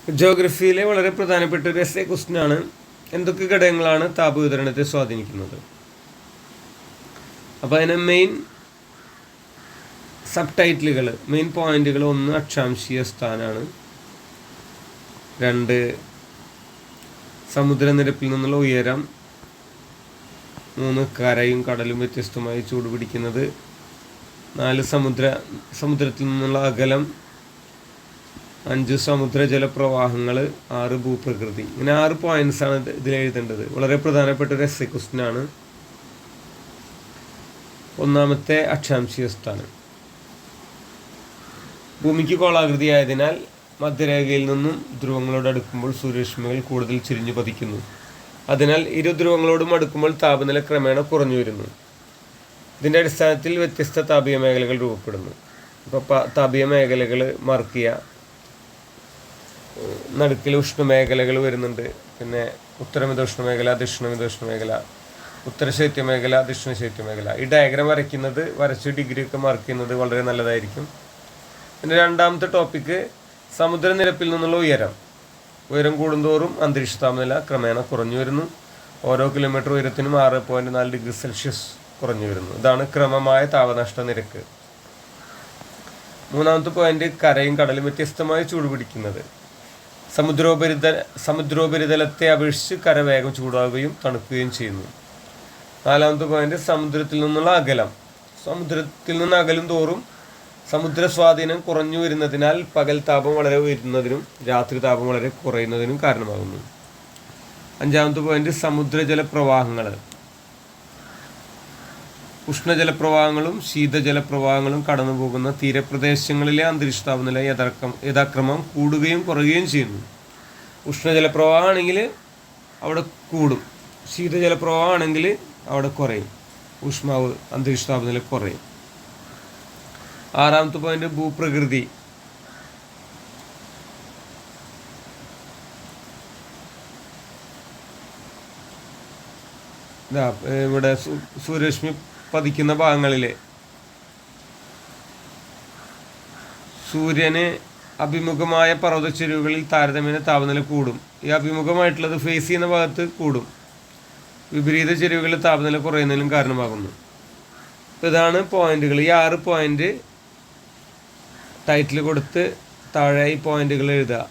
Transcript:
ജോഗ്രഫിയിലെ വളരെ പ്രധാനപ്പെട്ട ഒരു എസ്സേ ക്വസ്റ്റ്യനാണ്. എന്തൊക്കെ ഘടകങ്ങളാണ് താപവിതരണത്തെ സ്വാധീനിക്കുന്നത്? അപ്പോൾ അതിന് മെയിൻ സബ് ടൈറ്റിലുകൾ, മെയിൻ പോയിന്റുകൾ: 1 അക്ഷാംശീയ സ്ഥാനമാണ്, 2 സമുദ്രനിരപ്പിൽ നിന്നുള്ള ഉയരം, 3 കരയും കടലും വ്യത്യസ്തമായി ചൂട് പിടിക്കുന്നത്, 4 സമുദ്രത്തിൽ നിന്നുള്ള അകലം, 5 സമുദ്ര ജലപ്രവാഹങ്ങൾ, 6 ഭൂപ്രകൃതി. ഇങ്ങനെ 6 പോയിന്റ്സാണ് ഇതിൽ എഴുതേണ്ടത്. വളരെ പ്രധാനപ്പെട്ട ഒരു എസ്സേ ക്വസ്റ്റ്യനാണ്. ഒന്നാമത്തെ അക്ഷാംശീയ സ്ഥാനം. ഭൂമിക്ക് ഗോളാകൃതിയായതിനാൽ മധ്യരേഖയിൽ നിന്നും ധ്രുവങ്ങളോട് അടുക്കുമ്പോൾ സൂര്യരശ്മികൾ കൂടുതൽ ചിരിഞ്ഞു പതിക്കുന്നു. അതിനാൽ ഇരു ധ്രുവങ്ങളോടും അടുക്കുമ്പോൾ താപനില ക്രമേണ കുറഞ്ഞു വരുന്നു. ഇതിൻ്റെ അടിസ്ഥാനത്തിൽ വ്യത്യസ്ത താപീയ മേഖലകൾ രൂപപ്പെടുന്നു. ഇപ്പോൾ താപീയ മേഖലകൾ മാർക്ക് ചെയ്യുക. നടുക്കിൽ ഉഷ്ണമേഖലകൾ വരുന്നുണ്ട്. പിന്നെ ഉത്തരമിതോഷ്ണ മേഖല, ദക്ഷിണമിതോഷ്ണ മേഖല, ഉത്തര ശൈത്യ മേഖല, ദക്ഷിണ ശൈത്യ മേഖല. ഈ ഡയഗ്രാം വരച്ച് ഡിഗ്രിയൊക്കെ മാർക്ക് ചെയ്യുന്നത് വളരെ നല്ലതായിരിക്കും. പിന്നെ രണ്ടാമത്തെ ടോപ്പിക്ക് സമുദ്രനിരപ്പിൽ നിന്നുള്ള ഉയരം കൂടുന്തോറും അന്തരീക്ഷ താപനില ക്രമേണ കുറഞ്ഞു വരുന്നു. ഓരോ കിലോമീറ്റർ ഉയരത്തിനും 6.4 ഡിഗ്രി സെൽഷ്യസ് കുറഞ്ഞു വരുന്നു. ഇതാണ് ക്രമമായ താപനഷ്ട നിരക്ക്. മൂന്നാമത്തെ പോയിന്റ് കരയും കടലും വ്യത്യസ്തമായി ചൂടുപിടിക്കുന്നത്. സമുദ്രോപരിതലത്തെ അപേക്ഷിച്ച് കര വേഗം ചൂടാവുകയും തണുക്കുകയും ചെയ്യുന്നു. നാലാമത്തെ പോയിന്റ് സമുദ്രത്തിൽ നിന്നുള്ള അകലം. സമുദ്രത്തിൽ നിന്ന് അകലും തോറും സമുദ്ര സ്വാധീനം കുറഞ്ഞു വരുന്നതിനാൽ പകൽ താപം വളരെ ഉയരുന്നതിനും രാത്രി താപം വളരെ കുറയുന്നതിനും കാരണമാകുന്നു. അഞ്ചാമത്തെ പോയിന്റ് സമുദ്രജലപ്രവാഹങ്ങൾ. ഉഷ്ണജലപ്രവാഹങ്ങളും ശീതജലപ്രവാഹങ്ങളും കടന്നു പോകുന്ന തീരപ്രദേശങ്ങളിലെ അന്തരീക്ഷ താപനില യഥാക്രമം കൂടുകയും കുറയുകയും ചെയ്യുന്നു. ഉഷ്ണജലപ്രവാഹമാണെങ്കിൽ അവിടെ കൂടും, ശീതജലപ്രവാഹമാണെങ്കിൽ അവിടെ കുറയും, ഊഷ്മാവ് അന്തരീക്ഷ താപനില കുറയും. ആറാമത്തെ പോയിന്റ് ഭൂപ്രകൃതി. ഇവിടെ സൂര്യരശ്മി പതിക്കുന്ന ഭാഗങ്ങളിലെ സൂര്യന് അഭിമുഖമായ പർവ്വതച്ചെരിവുകളിൽ താരതമ്യേന താപനില കൂടും. ഈ അഭിമുഖമായിട്ടുള്ളത് ഫേസ് ചെയ്യുന്ന ഭാഗത്ത് കൂടും. വിപരീത ചെരിവുകളിൽ താപനില കുറയുന്നതിനും കാരണമാകുന്നു. ഇതാണ് പോയിന്റുകൾ. ഈ 6 പോയിന്റ് ടൈറ്റിൽ കൊടുത്ത് താഴെ ഈ പോയിന്റുകൾ എഴുതുക.